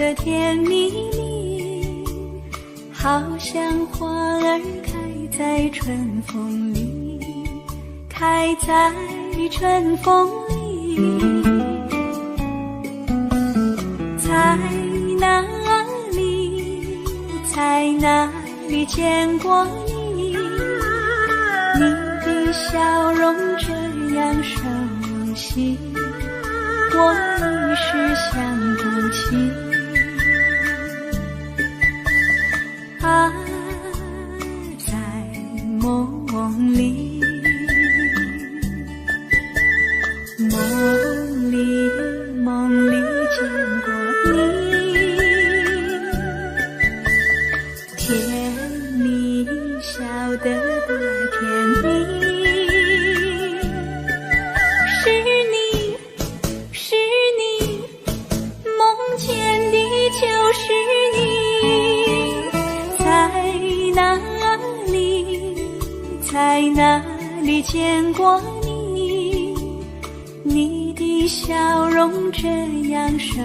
的甜蜜蜜，好像花儿开在春风里，开在春风里。在哪里，在哪里见过你？你的笑容这样熟悉，我一时想不起。啊，在梦里，梦里，梦里见过你，甜蜜笑得多甜蜜。在哪里见过你？你的笑容这样熟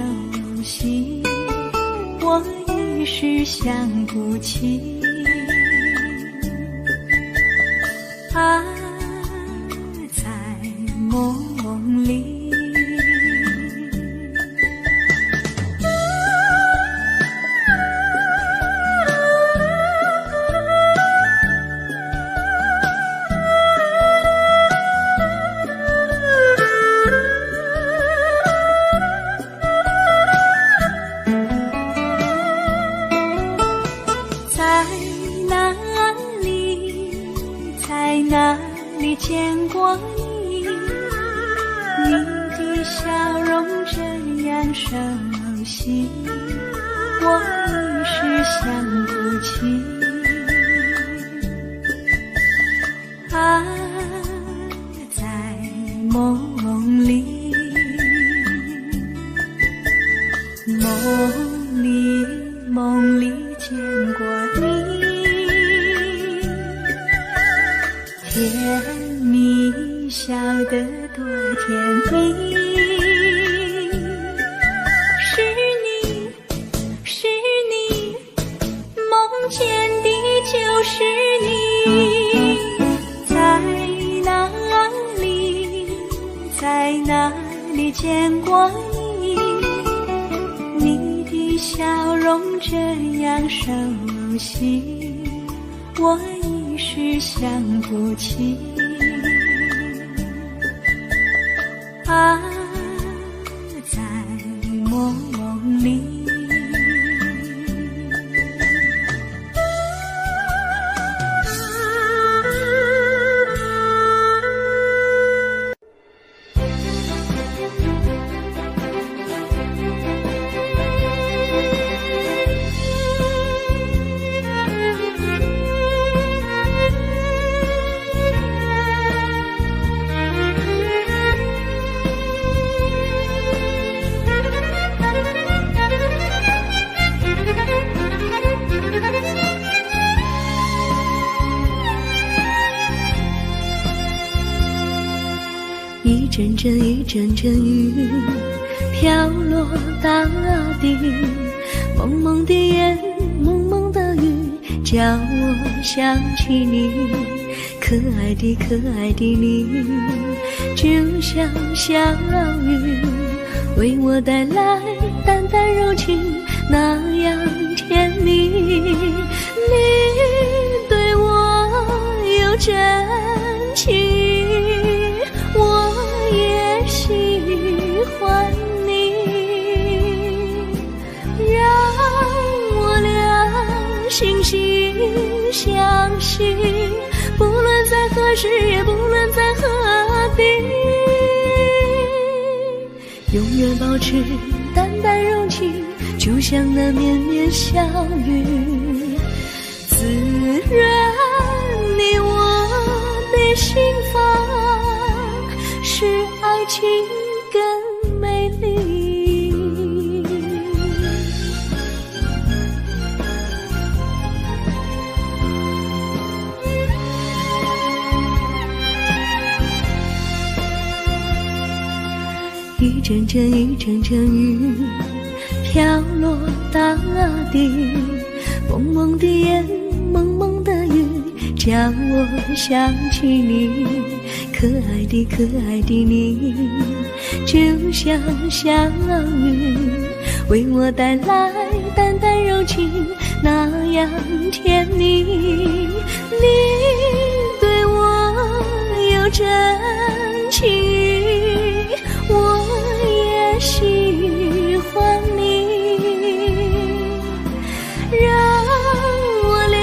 悉，我一时想不起。啊，在梦里。在哪里见过你？你的笑容这样熟悉，我一时想不起。啊，在梦里，梦里，梦里见过你。甜蜜笑得多甜蜜，是你，是你，梦见的就是你。在哪里，在哪里见过你？你的笑容这样熟悉，我一时想不起。啊，在梦里。一阵阵一阵阵雨飘落大地，蒙蒙的眼，蒙蒙的雨，叫我想起你，可爱的可爱的你，就像小雨，为我带来淡淡柔情，那样甜蜜。你对我有真情，我也喜欢你，让我俩惺惺相惜，不论在何时，也不论在何地，永远保持淡淡柔情，就像那绵绵小雨，滋润你我的心房，使爱情更美丽。一阵阵一阵阵雨飘落大地，蒙蒙的烟，蒙蒙的雨，叫我想起你，可爱的可爱的你，就像小雨，为我带来淡淡柔情，那样甜蜜。你对我有真情意，我也喜欢你，让我俩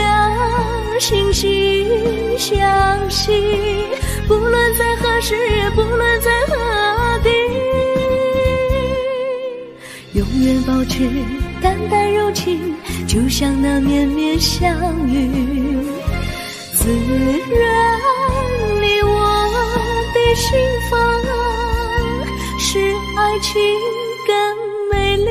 惺惺相惜，不论在何时，也不论在何地，永远保持淡淡柔情，就像那绵绵小雨，滋润你我的心房，使爱情更美丽。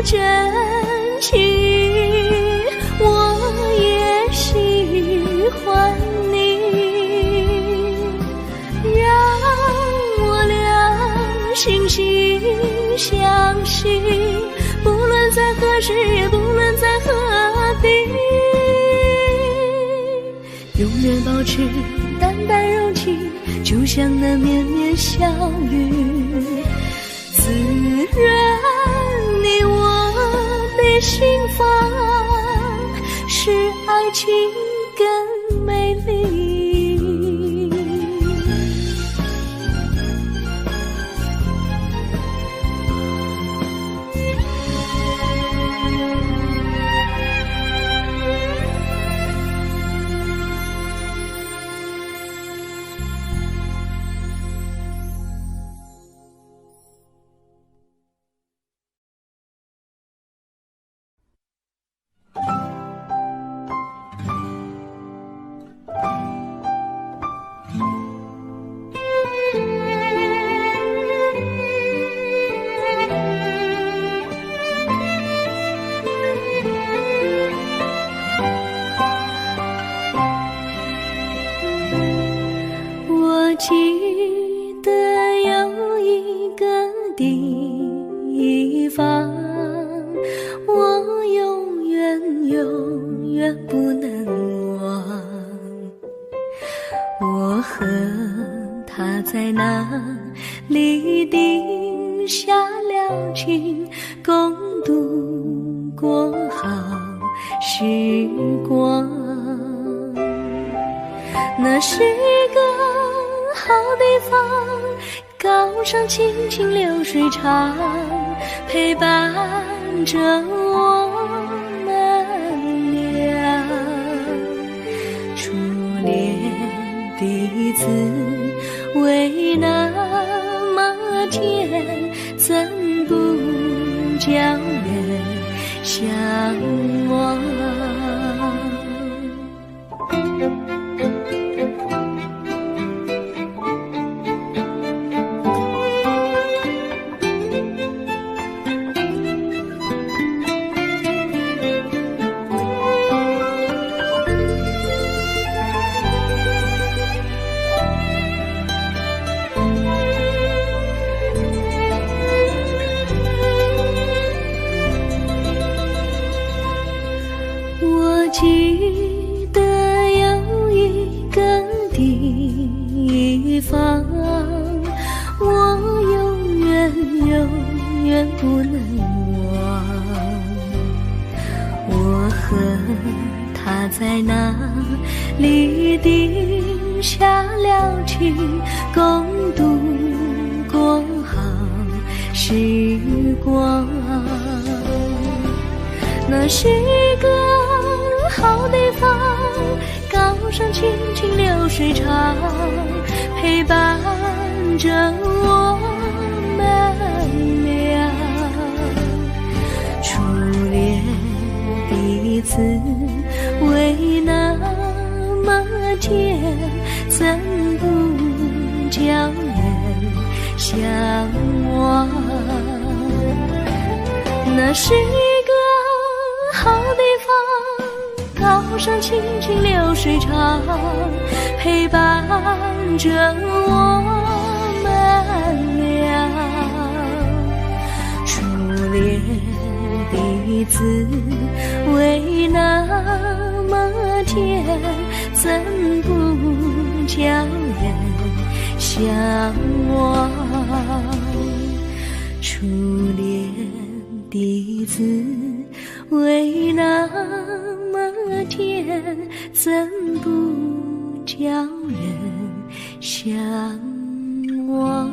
真情，我也喜欢你，让我俩惺惺相惜，不论在何时，也不论在何地，永远保持淡淡柔情，就像那绵绵小雨，滋润你我的心房，使爱情更美丽。记得有一个地方，我永远不能忘。我和他在那里定下了情，共度过好时光。那是一个好地方，高山青青流水长，陪伴着我们俩。初恋的滋味那么甜，怎不叫人向往？记得有一个地方，我永远不能忘。我和他在那里定下了情，共度过好时光。那是一个好地方，高山青青流水长，陪伴着我们俩。初恋的滋味那么甜，怎不叫人向往？那是一个好地方，高山清清流水长，陪伴着我们俩。初恋的滋味那么甜，怎不叫人向往？初恋的滋味那么甜，怎不叫人向往？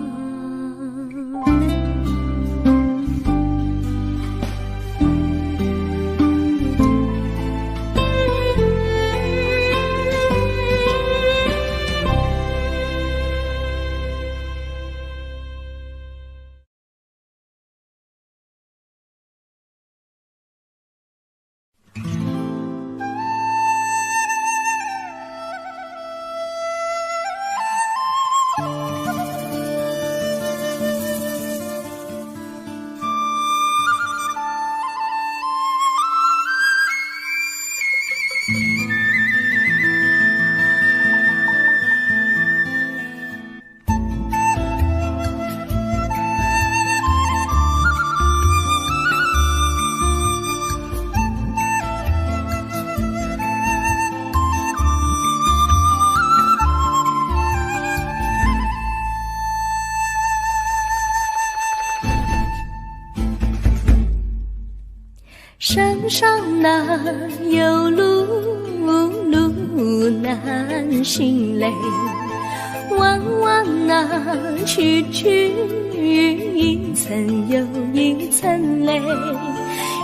山上哪有路，路难行嘞，弯弯哪曲曲，一层又一层嘞，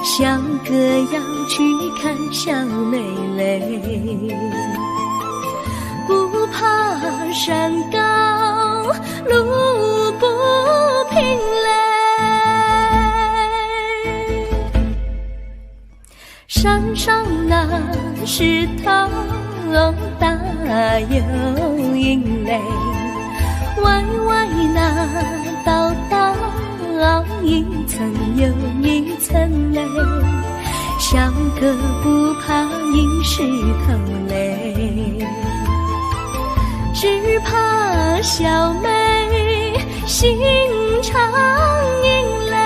小哥要去看小妹嘞，不怕山高路不平嘞，山上那石头大又硬嘞，歪歪那道道一层又一层嘞，小哥不怕硬石头嘞，只怕小妹心肠硬嘞。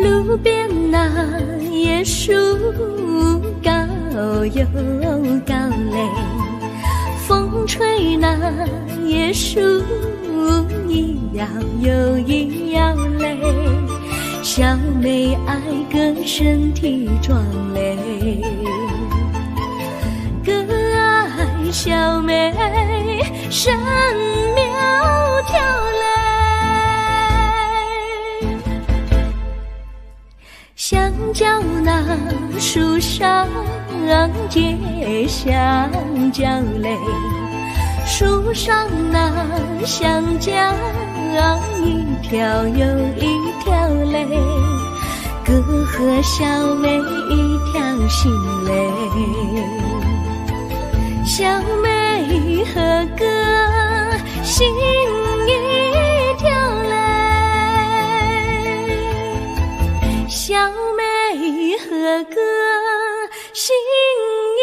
路边那椰树高又高嘞，风吹那椰树一摇又一摇嘞，小妹爱个身体壮嘞，哥爱小妹身苗条嘞，香蕉那树上结香蕉嘞，树上那香蕉一条又一条嘞，哥和小妹一条心嘞，小妹和哥心一条嘞，小妹和哥心一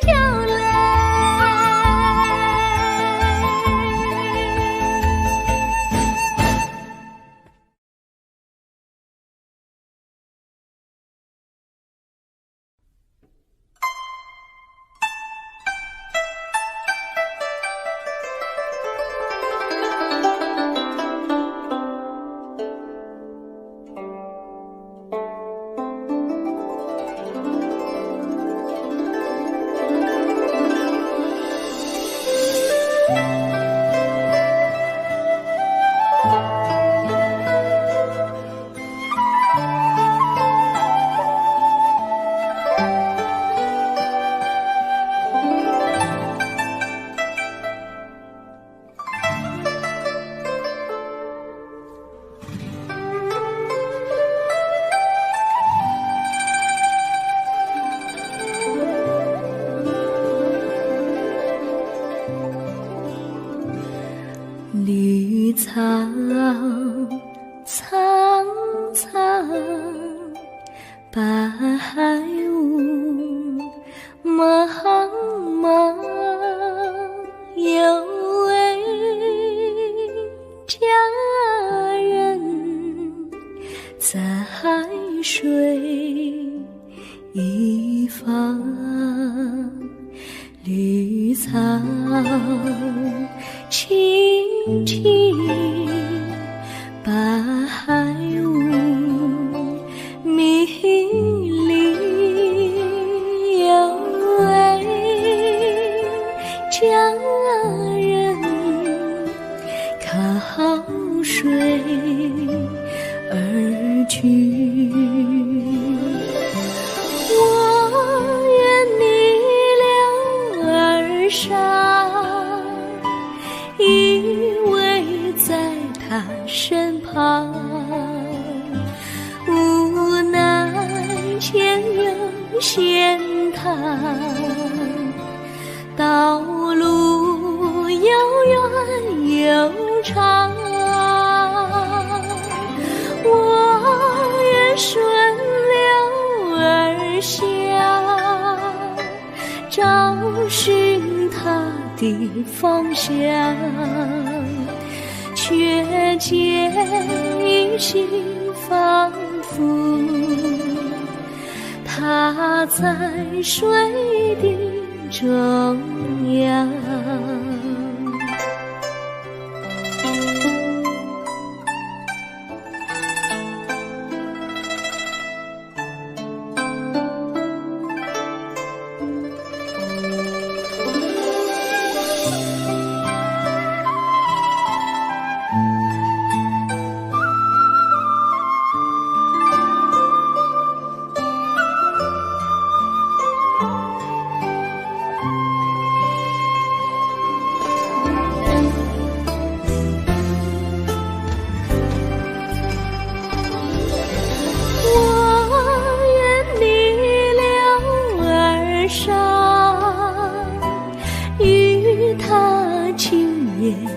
条嘞。白雾茫茫，有位佳人在水一方，绿草青青，白雾迷离，有位佳人靠水而居。我愿你两耳上，依偎在他身旁，无奈前有险滩，道路又远又长，我愿顺流而下，找寻他的方向，却见一心仿佛他在水的中央。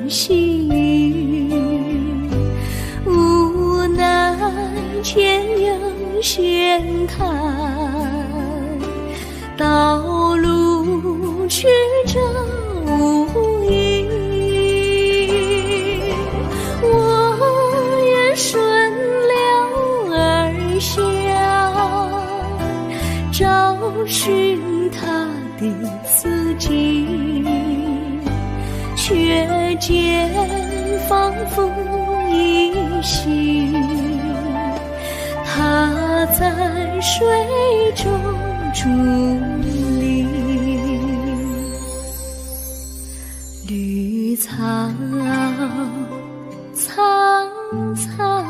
细雨无奈前有险滩，道路曲折无依，我愿顺流而下，找寻他的自己，却见仿佛依稀，他在水中伫立，绿草苍苍，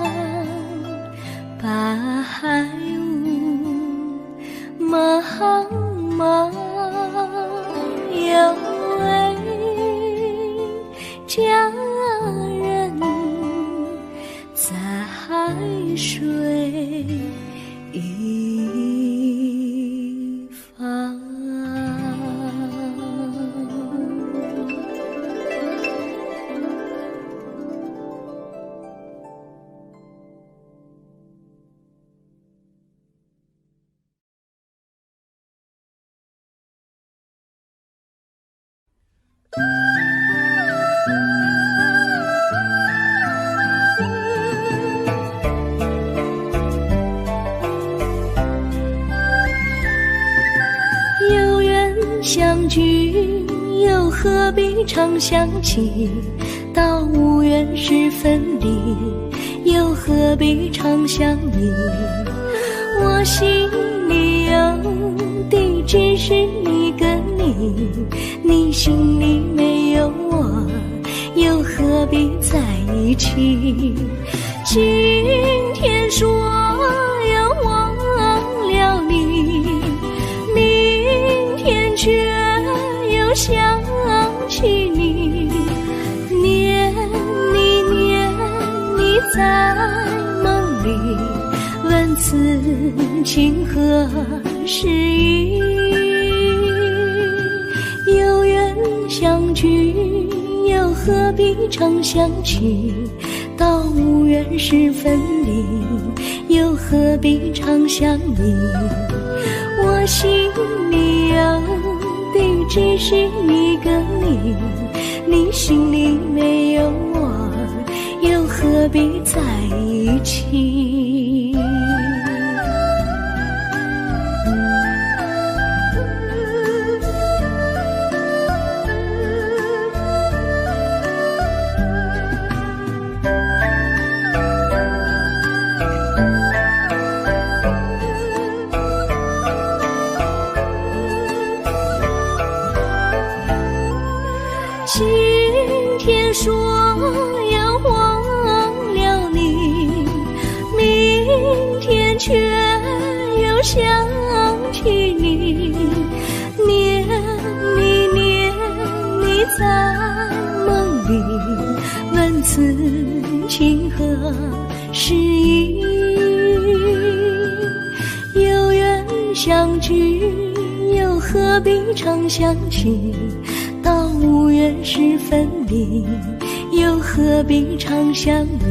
白雾茫茫，有位佳人在水一方。相聚又何必常想起，到无缘时分离，又何必常想你。我心里有的只是一个你，你心里没有我，又何必在一起。今天说要忘了你，明天却又想起你，念你在梦里，问此情何时已。有缘相聚，又何必常想起，到无缘时分离，又何必常想你？我心里有的只是一个你，你心里没有我，又何必在一起？今天说要忘了你，明天却又想起你，念你在梦里，问此情何时已？有缘相聚，又何必常想起？到无缘时分离，又何必常想你？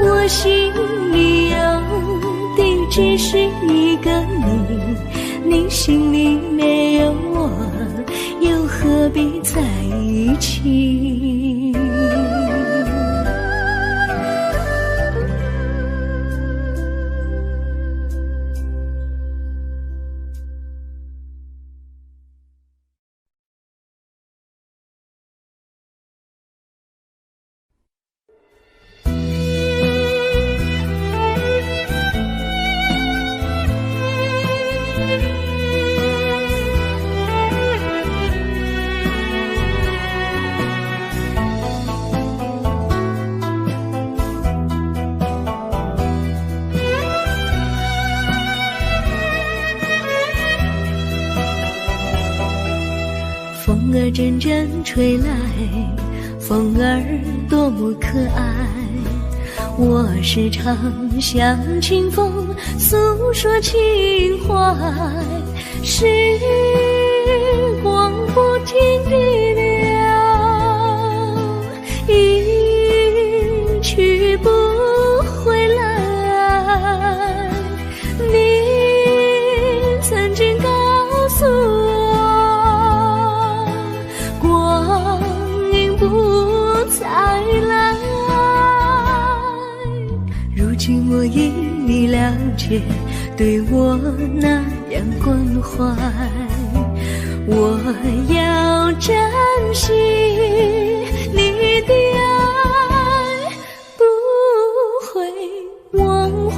我心里有的只是一个你，你心里没有我，又何必在一起？风儿阵阵吹来，风儿多么可爱。我时常向清风诉说情怀，时光不停地流，一去不回来。你曾经告诉我，光阴不再来。如今我已你了解，对我那样关怀，我要珍惜你的爱，不会忘怀。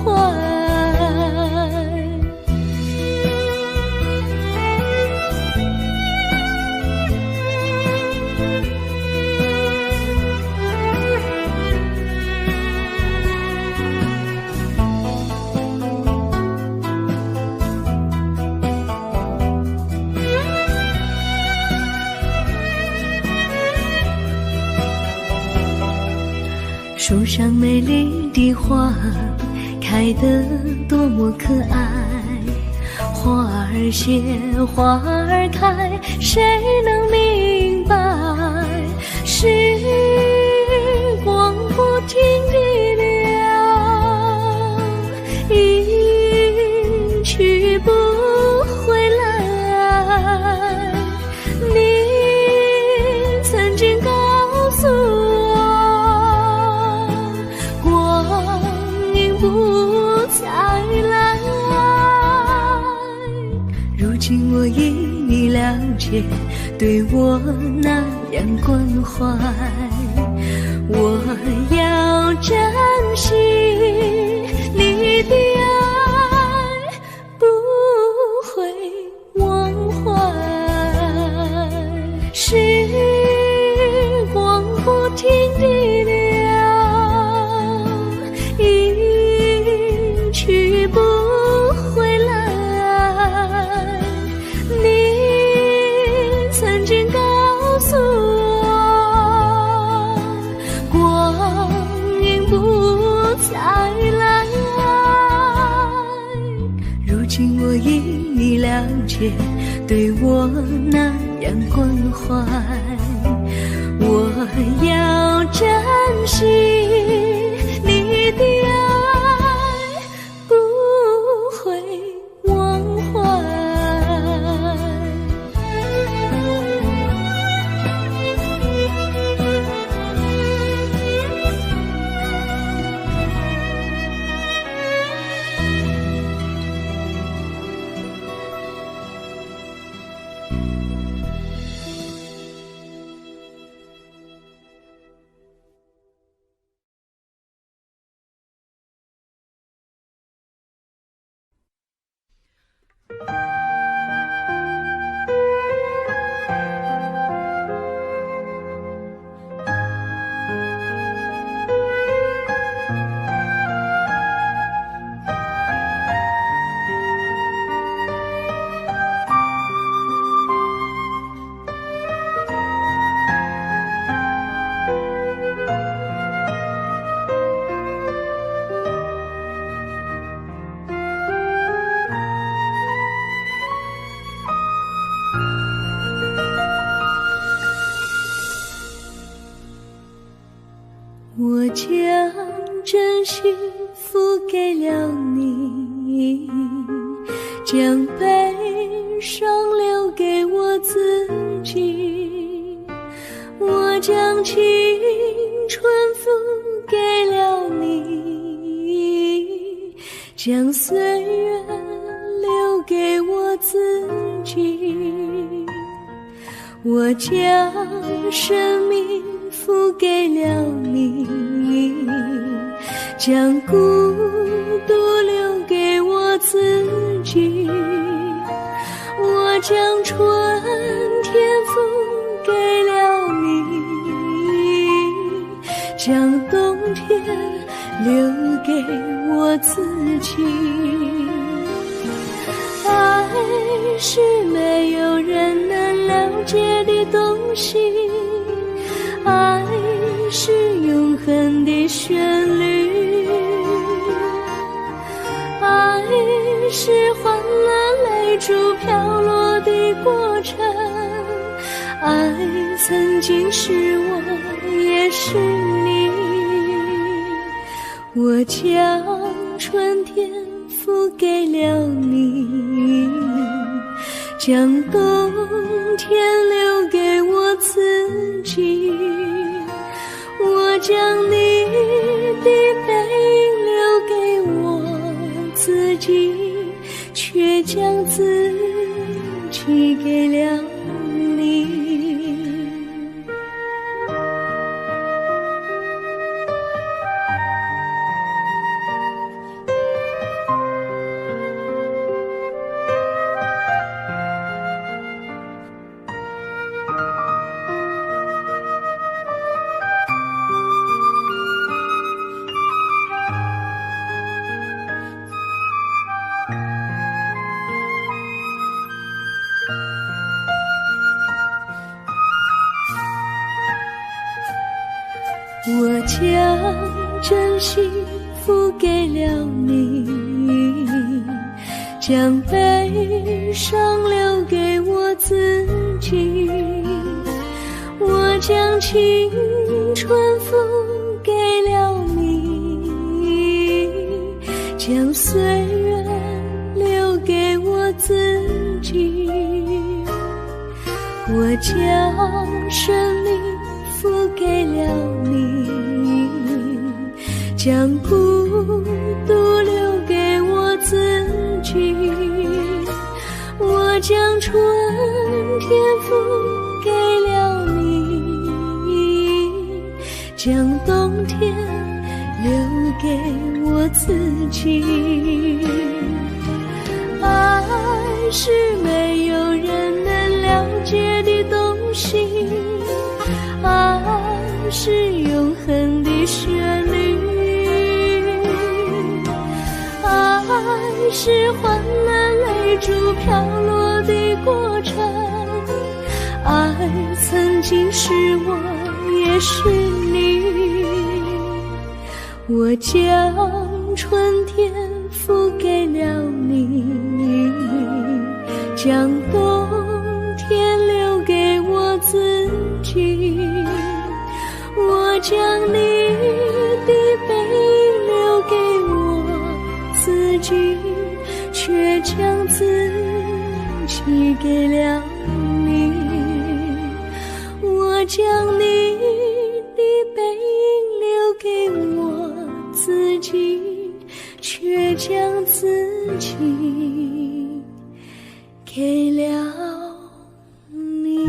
树上美丽的花开得多么可爱，花儿谢花儿开，谁能明白？时光不停地流，一去不回来。你曾经告诉我，不再来。如今我已你了解，对我那样关怀，我要珍惜你的爱，不会忘怀。时光不停地流，去不回来。你曾经告诉我，光阴不再来。如今我已你了解，对我那样关怀，我要珍惜你的爱，我将真心付给了你，将悲伤留给我自己。我将青春付给了你，将岁月留给我自己。我将生命付给了你，将孤独留给我自己。我将春天付给了你，将冬天留给我自己。爱是没有人能了解的东西，爱是永恒的旋律，爱是换了泪珠飘落的过程，爱曾经是我也是你。我将春天付给了你，将冬天留给我自己。我将你的背影留给我自己，却将自己给了你。我将真心付给了你，将悲伤留给我自己。我将青春付给了你，将岁月留给我自己。我将生命付给了你，将孤独留给我自己。我将春天付给了你，将冬天留给我自己。爱是没有人能了解的东西，爱是永恒的旋律，爱是换了泪珠飘落的过程，爱曾经是我也是你。我将春天付给了你，将冬天留给我自己。我将你的背影留给我自己，却将自己给了你。我将你的背影留给我自己，却将自己给了你。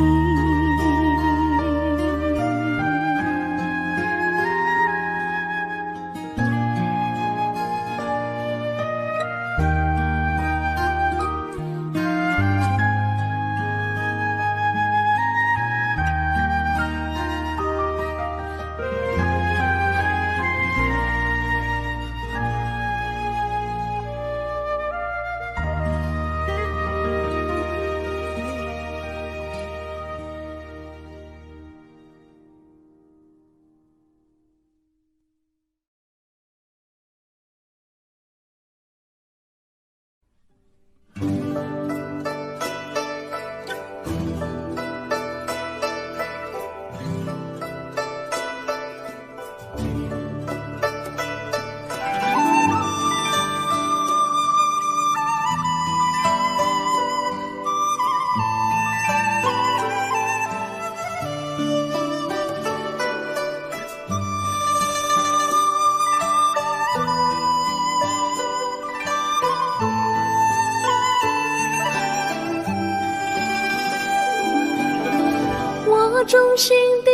衷心地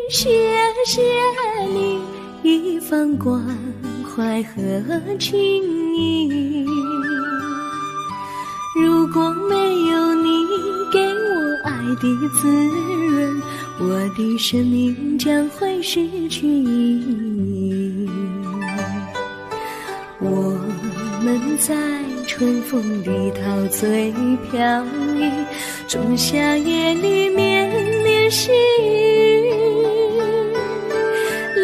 谢谢你一番关怀和情谊，如果没有你给我爱的滋润，我的生命将会失去意义。我们在春风里陶醉飘逸，仲夏夜里绵绵细雨，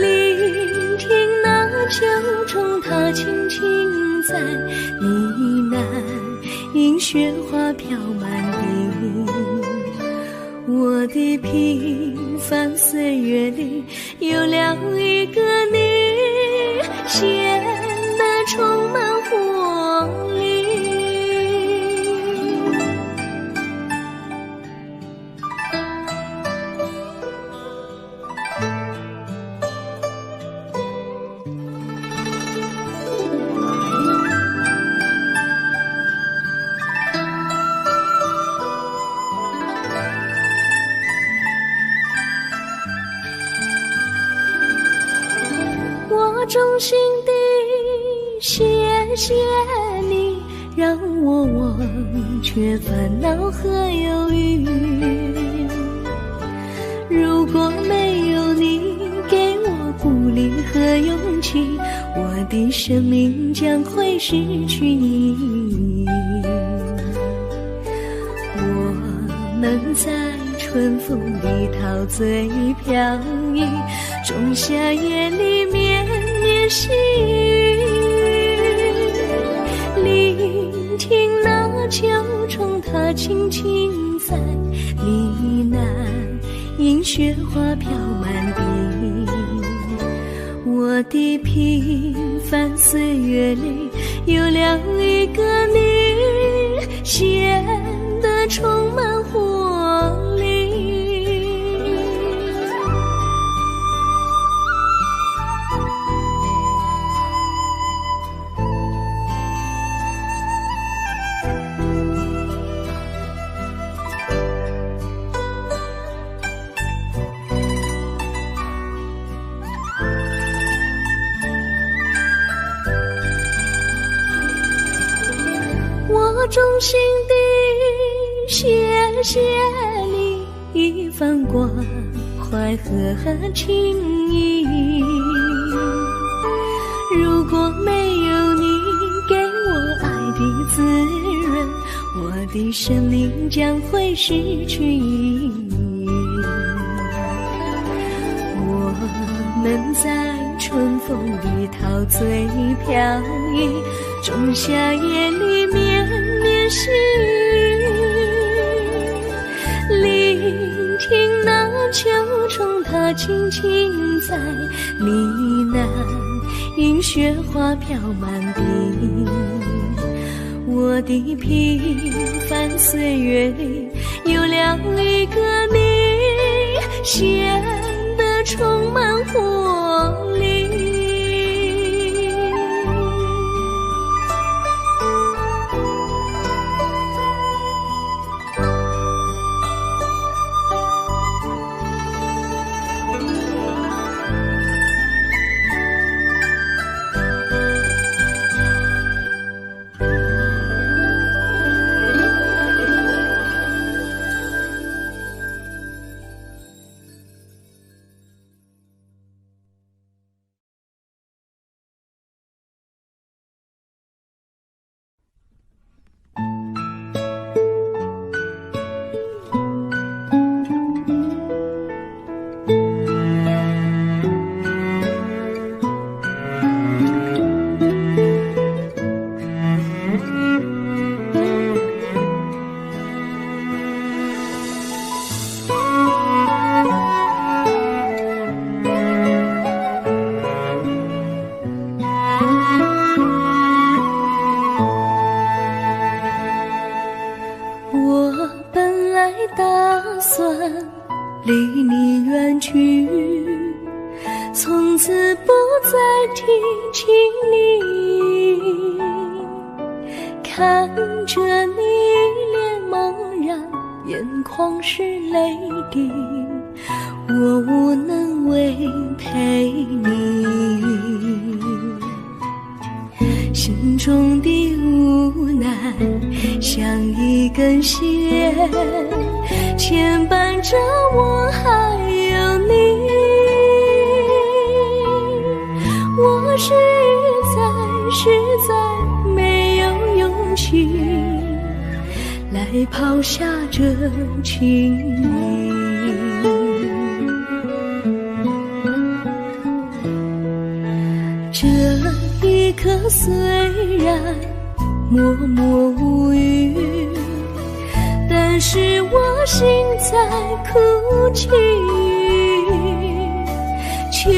聆听那秋虫它轻轻在呢喃，迎雪花飘满地。我的平凡岁月里有了一个你，显得充满活力。我衷心地谢谢你，让我忘却烦恼和忧郁。如果没有你给我鼓励和勇气，我的生命将会失去意义。我们在春风里陶醉飘逸，仲夏夜里绵绵细雨，聆听那秋虫它轻轻在呢喃，迎雪花飘满地。我的平凡岁月里有了一个你，显得充满活力。我衷心地谢谢你一番关怀和情谊，如果没有你给我爱的滋润，我的生命将会失去意义。我们在春风里陶醉飘逸，仲夏夜里绵绵细雨，聆听那秋虫它轻轻在呢喃，迎雪花飘满地。我的平凡岁月里有了一个你，显得充满活力。离你远去，从此不再提起你。看着你脸茫然，眼眶是泪滴，我无能为陪你。心中的无奈像一根线，牵绊着我还有你。我实在没有勇气来抛下这情谊。这一刻虽然默默无语，但是我心在哭泣。求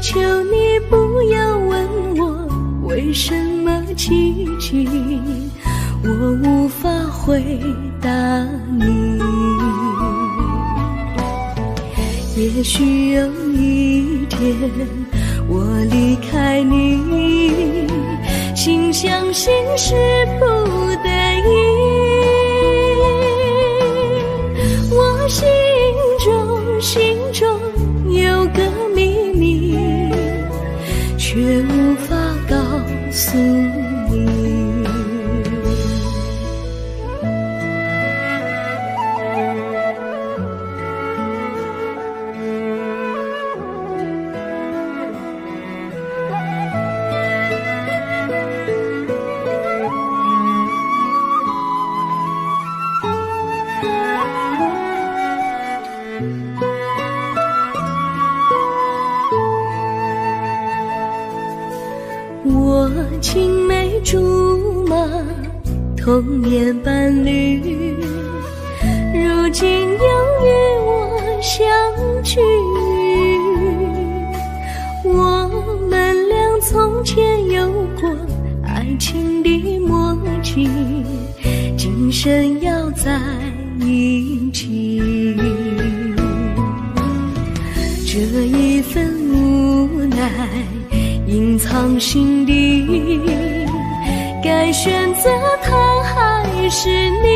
求你不要问我为什么寂静，我无法回答你。也许有一天我离开你，心相信是不得已。我心中有个秘密，却无法告诉你。我青梅竹马，童年伴侣，如今又与我相聚。我们俩从前有过爱情的默契，今生要在一起。这一份无奈隐藏心底，该选择他还是你？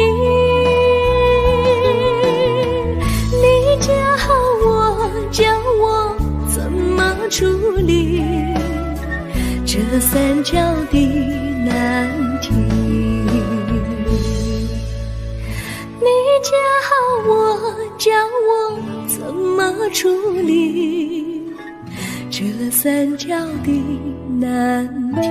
你教我怎么处理这三角的难题？你教我怎么处理这三角的难题？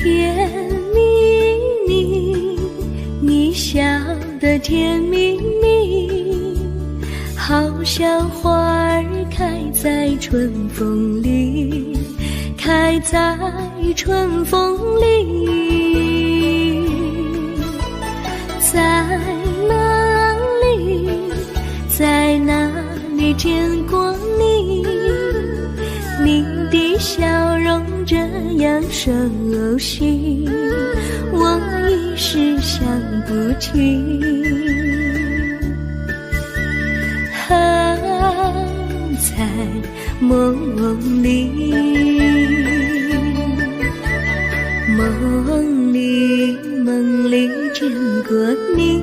甜蜜蜜，你笑得甜蜜蜜，好像花儿开在春风里，开在春风里。在哪里，在哪里见过你？你的笑容这样熟悉，我一时想不起。在梦里，梦里见过你，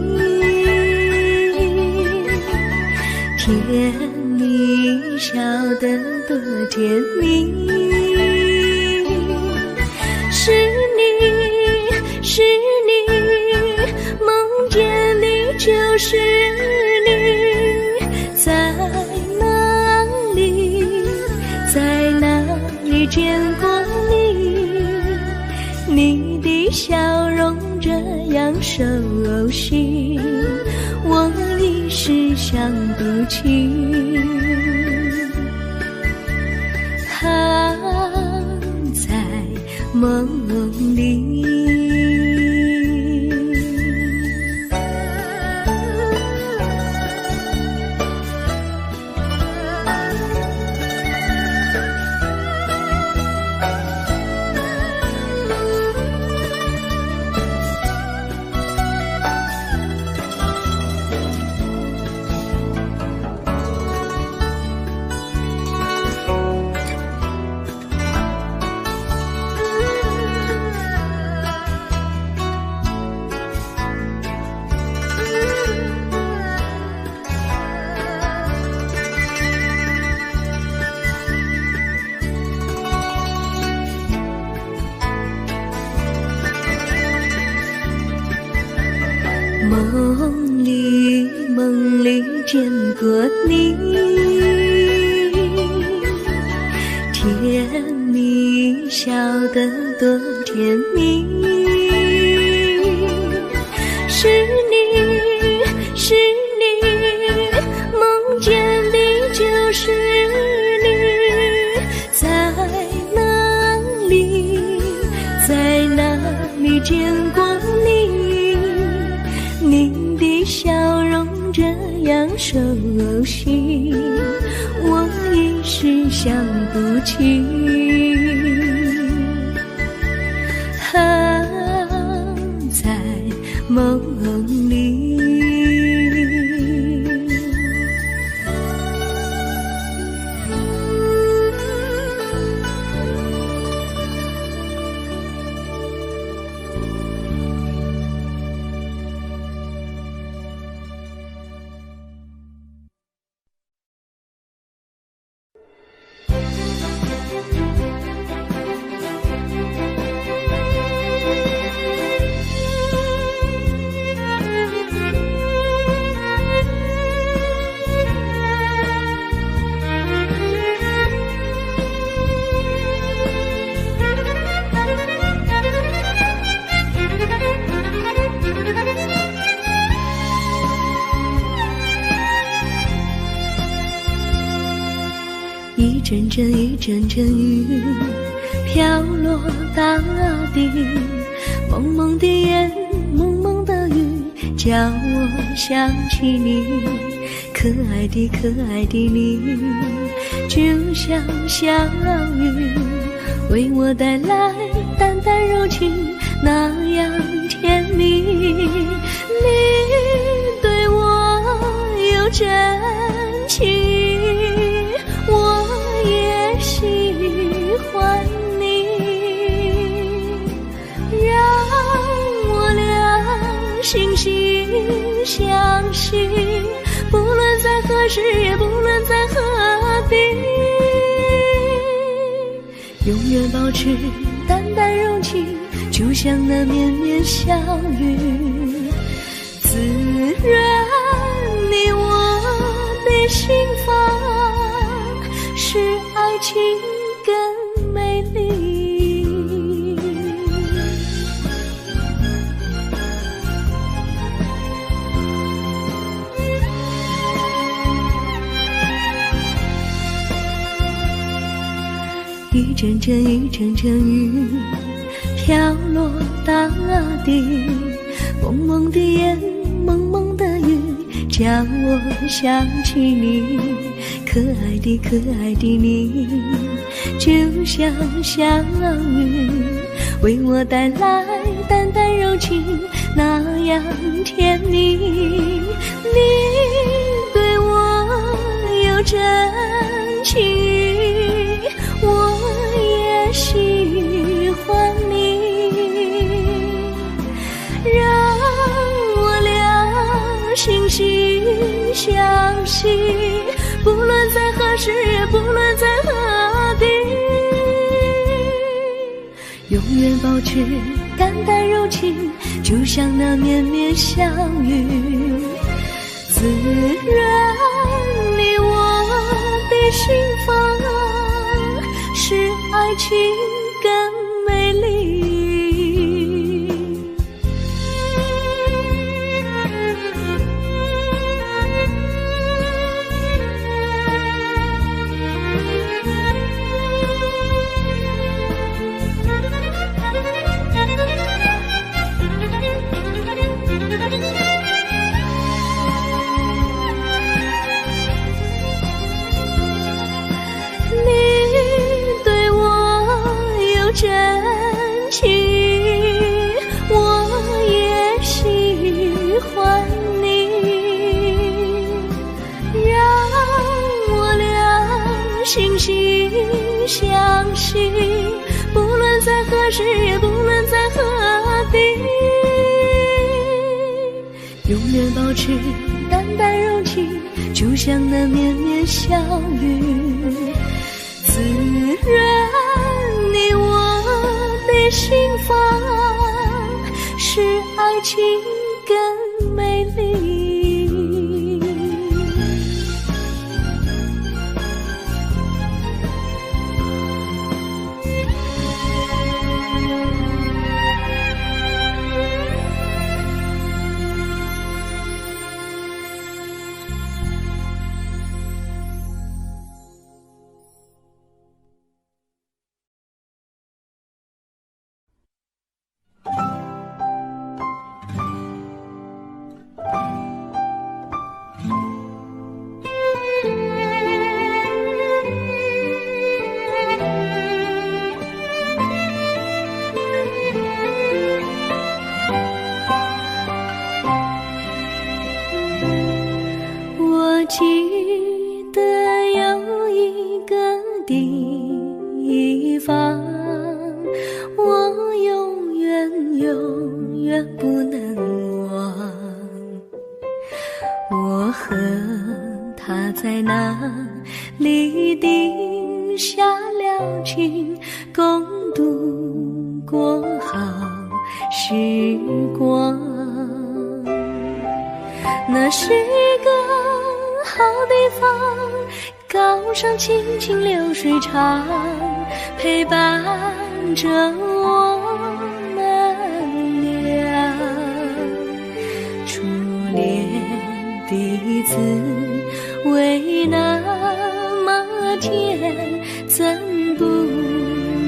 甜蜜笑得多甜蜜。是你，梦见你就是你，在哪里见过你？你的笑容这样熟悉，我一时想不起。在梦里。梦里见过你，甜蜜笑得多甜蜜，是你，是你，梦见的就是你，在哪里，在哪里见过你？你的笑容这样熟悉，我一时想不起。在梦里。一阵阵一阵阵雨飘落大地，蒙蒙的烟，蒙蒙的雨，叫我想起你，可爱的可爱的你，就像小雨，为我带来淡淡柔情，那样甜蜜。你对我有真情，我也喜欢你，让我俩惺惺相惜，不论在何时，也不论在何地，永远保持淡淡柔情，就像那绵绵小雨，滋润你我的心房，使爱情更美丽。一阵阵一阵阵雨飘落大地，蒙蒙的烟，蒙蒙的雨，叫我想起你，可爱的可爱的你，就像小雨，为我带来淡淡柔情，那样甜蜜。你对我有真情，我也喜欢你，让我俩惺惺相惜，不论在何时，也不论在何地，永远保持淡淡柔情，就像那绵绵小雨，滋润你我的心房，使爱情更美丽。真情，我也喜欢你，让我俩惺惺相惜，不论在何时，也不论在何地，永远保持淡淡柔情，就像那绵绵小雨，滋润你我的心房，使爱情更美丽。我记得有一个地方，我永远不能忘。我和他在那里定下了情，共度过好时光。那是个好地方，高山青青流水长，陪伴着我们俩。初恋第一次为那么甜，怎不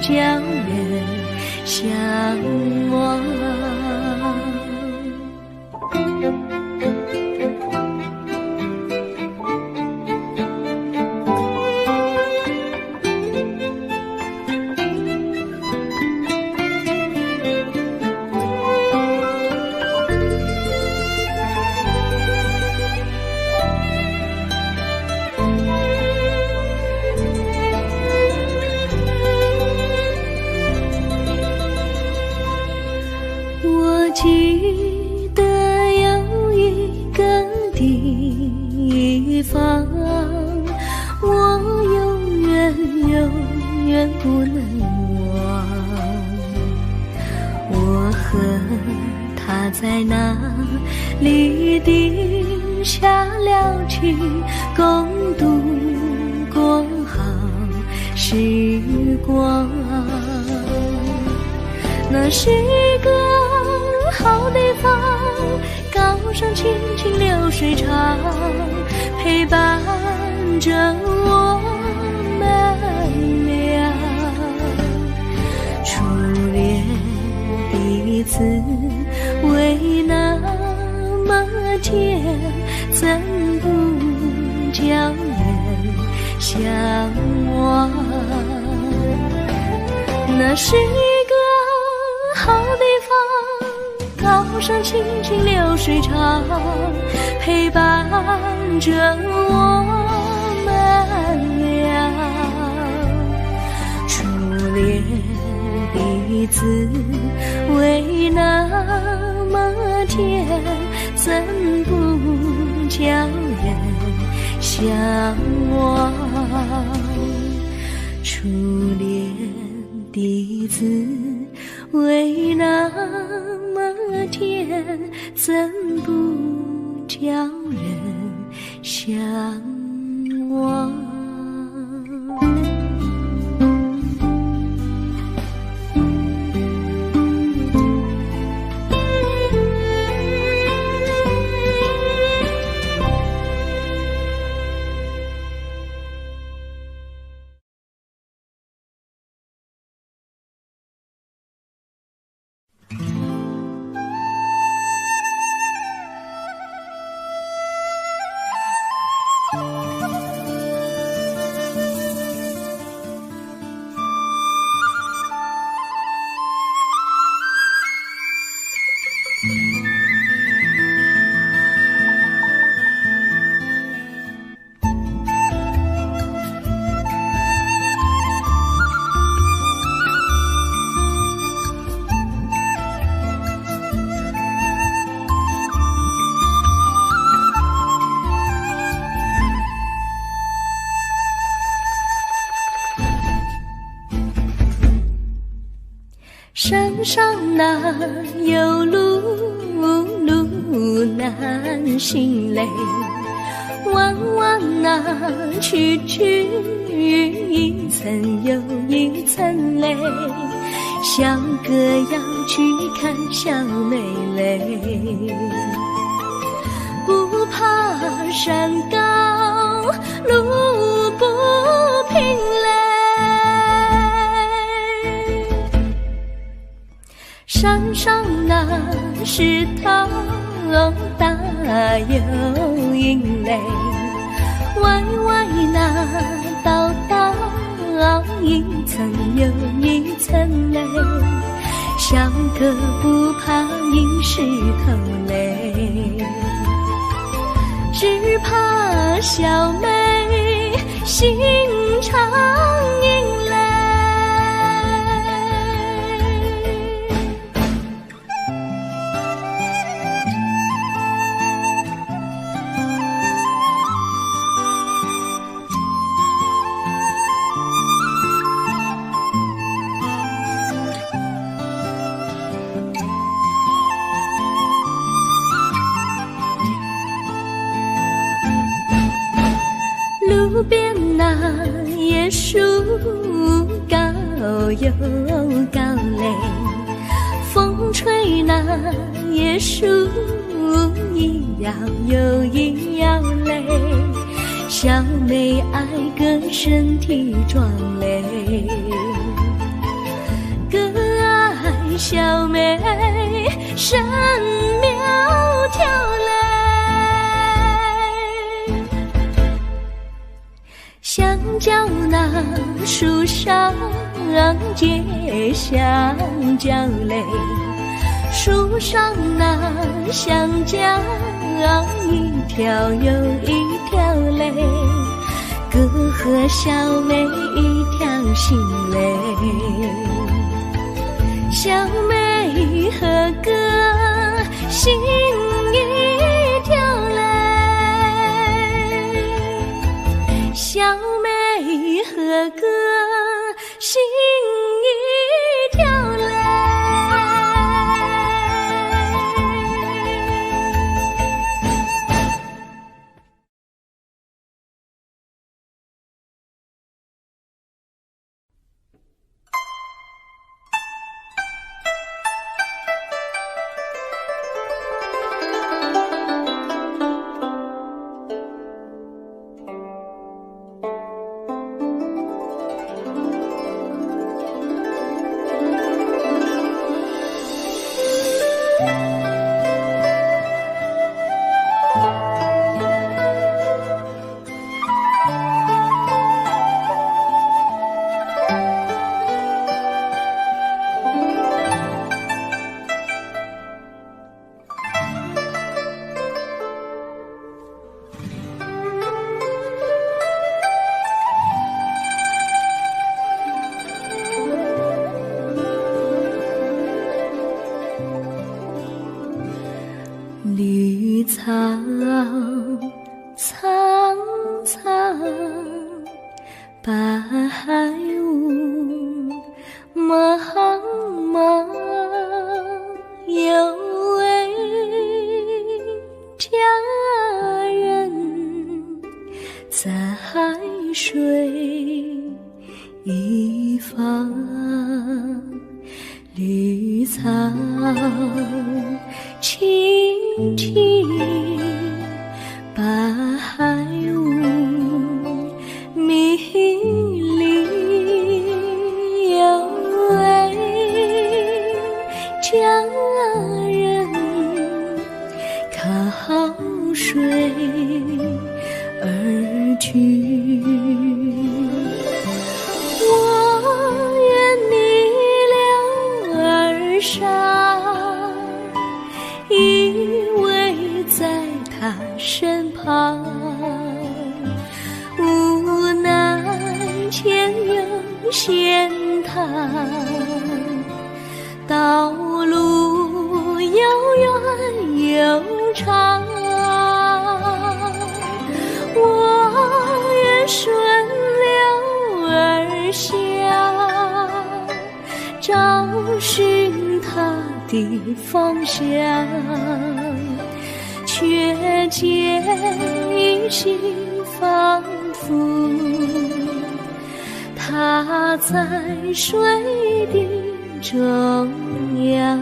叫人向往？我记得有一个地方，我永远不能忘。我和他在那里定下了情，共度过好时光。那是个好地方，高山青青流水长，陪伴着我们俩。初恋第一次为那么甜，怎不叫人向往？那是个好地方，高山青青流水长，陪伴着我们俩。初恋第一次为那么甜，怎不叫人向往？初恋第一次为那么甜，怎不叫人向往？山上哪有路，路哪心累。弯弯啊，曲曲一层又一层泪，小哥要去看小妹妹。不怕山高路不平嘞，山上那石头大又阴雷，歪歪那道道一层又一层泪，小哥不怕硬石头嘞，只怕小妹心肠阴雷。路边那椰树高又高嘞，风吹那椰树一摇又一摇嘞，小妹爱个身体壮嘞，哥爱小妹身苗条嘞。香蕉那树上结香蕉嘞，树上那香蕉一条又一条嘞，哥和小妹一条心嘞，小妹和哥心一条嘞，小妹和哥心一条嘞。绿草苍苍，白雾茫茫，有位佳人在水一方，绿草青青，白雾迷离，有位佳人靠水而居。我愿你两耳上，依偎在他身旁，无奈前有险滩，道路又远又长，我愿顺流而下，找寻他的方向，却见依稀仿佛，他在水的中央。